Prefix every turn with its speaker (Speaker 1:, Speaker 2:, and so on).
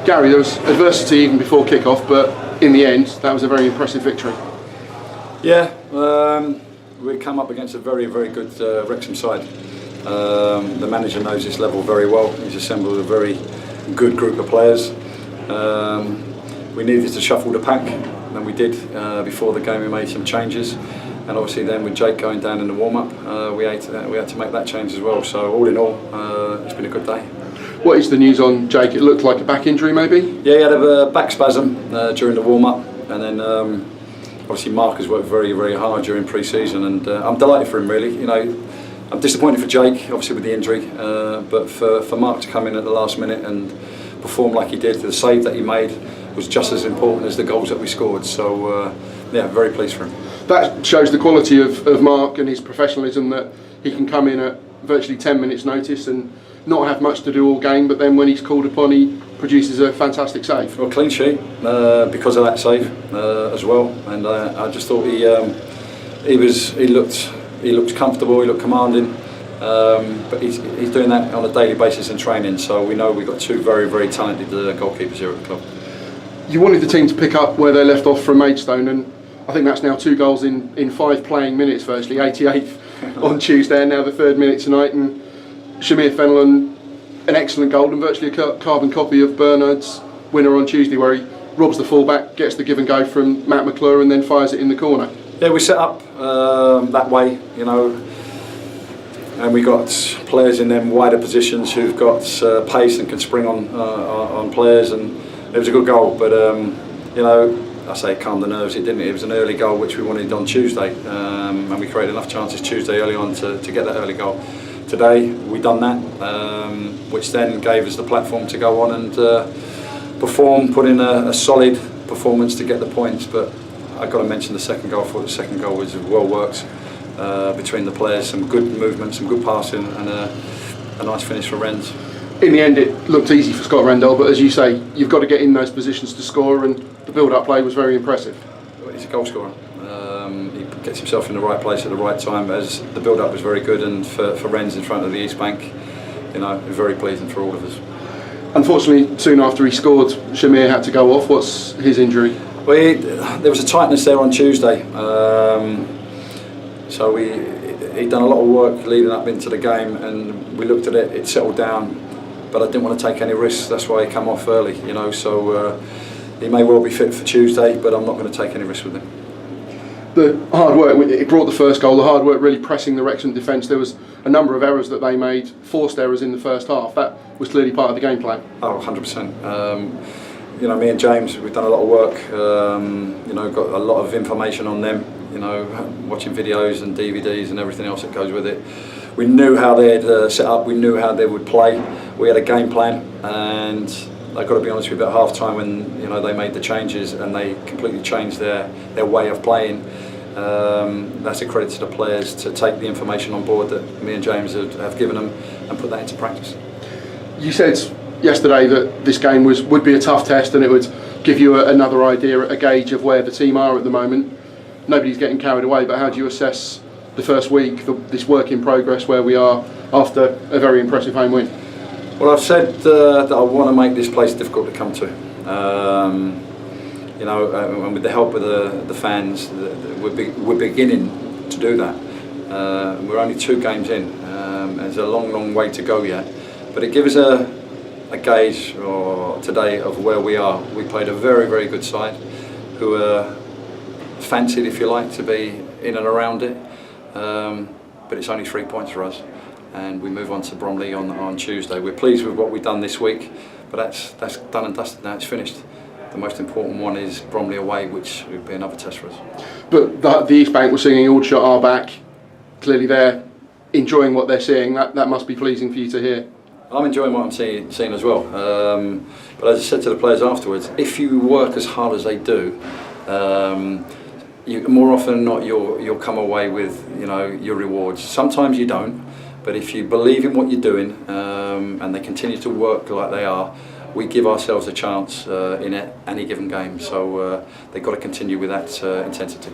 Speaker 1: Gary, there was adversity even before kick-off, but in the end, that was a very impressive victory.
Speaker 2: Yeah, we come up against a very, very good Wrexham side. The manager knows this level very well. He's assembled a very good group of players. We needed to shuffle the pack, and we did. Before the game we made some changes, and obviously then with Jake going down in the warm-up, we had to make that change as well. So all in all, it's been a good day.
Speaker 1: What is the news on Jake? It looked like a back injury maybe?
Speaker 2: Yeah, he had a back spasm during the warm-up, and then obviously Mark has worked very, very hard during pre-season, and I'm delighted for him really. You know, I'm disappointed for Jake, obviously with the injury, but for Mark to come in at the last minute and perform like he did, the save that he made was just as important as the goals that we scored. So yeah, very pleased for him. That
Speaker 1: shows the quality of Mark and his professionalism, that he can come in at virtually 10 minutes notice and not have much to do all game, but then when he's called upon he produces a fantastic save.
Speaker 2: Well, clean sheet because of that save as well, and I just thought he looked comfortable, he looked commanding, but he's doing that on a daily basis in training, so we know we've got two very, very talented goalkeepers here at the club.
Speaker 1: You wanted the team to pick up where they left off from Maidstone, and I think that's now 2 goals in 5 playing minutes firstly, 88th on Tuesday and now the 3rd minute tonight, and Shamir Fenelon, an excellent goal and virtually a carbon copy of Bernard's winner on Tuesday, where he robs the fullback, gets the give and go from Matt McClure and then fires it in the corner.
Speaker 2: Yeah, we set up that way, you know, and we got players in them wider positions who've got pace and can spring on players, and it was a good goal. But you know, I say it calmed the nerves. It didn't. It was an early goal which we wanted on Tuesday, and we created enough chances Tuesday early on to get that early goal. Today we done that, which then gave us the platform to go on and perform, put in a solid performance to get the points. But I've got to mention the second goal. I thought the second goal was well worked between the players, some good movement, some good passing, and a nice finish for Rennes.
Speaker 1: In the end it looked easy for Scott Rendell, but as you say, you've got to get in those positions to score, and the build-up play was very impressive.
Speaker 2: He's a goal scorer. He gets himself in the right place at the right time, as the build-up was very good, and for Rennes in front of the East Bank, you know, very pleasing for all of us.
Speaker 1: Unfortunately, soon after he scored, Shamir had to go off. What's his injury?
Speaker 2: Well, there was a tightness there on Tuesday, so he'd done a lot of work leading up into the game, and we looked at it, it settled down, but I didn't want to take any risks, that's why he came off early, you know, so he may well be fit for Tuesday, but I'm not going to take any risks with him.
Speaker 1: The hard work, it brought the first goal, the hard work really pressing the Wrexham defence. There was a number of errors that they made, forced errors in the first half. That was clearly part of the game plan.
Speaker 2: Oh, 100%. You know, me and James, we've done a lot of work, you know, got a lot of information on them, you know, watching videos and DVDs and everything else that goes with it. We knew how they had set up, we knew how they would play. We had a game plan, and I've got to be honest with you, at half time when, you know, they made the changes and they completely changed their way of playing, that's a credit to the players to take the information on board that me and James have given them and put that into practice.
Speaker 1: You said yesterday that this game would be a tough test, and it would give you another idea, a gauge of where the team are at the moment. Nobody's getting carried away, but how do you assess the first week, this work in progress, where we are after a very impressive home win?
Speaker 2: Well, I've said that I want to make this place difficult to come to. You know, and with the help of the fans, we're beginning to do that. We're only 2 games in. There's a long, long way to go yet, but it gives us a gauge today of where we are. We played a very, very good side, who are fancied, if you like, to be in and around it. But it's only 3 points for us, and we move on to Bromley on Tuesday. We're pleased with what we've done this week, but that's done and dusted now. It's finished. The most important one is Bromley away, which would be another test for us. But
Speaker 1: the East Bank were singing Aldershot are back. Clearly they're enjoying what they're seeing. That must be pleasing for you to hear.
Speaker 2: I'm enjoying what I'm seeing as well. But as I said to the players afterwards, if you work as hard as they do, more often than not you'll come away with, you know, your rewards. Sometimes you don't, but if you believe in what you're doing and they continue to work like they are, we give ourselves a chance in any given game. So they've got to continue with that intensity.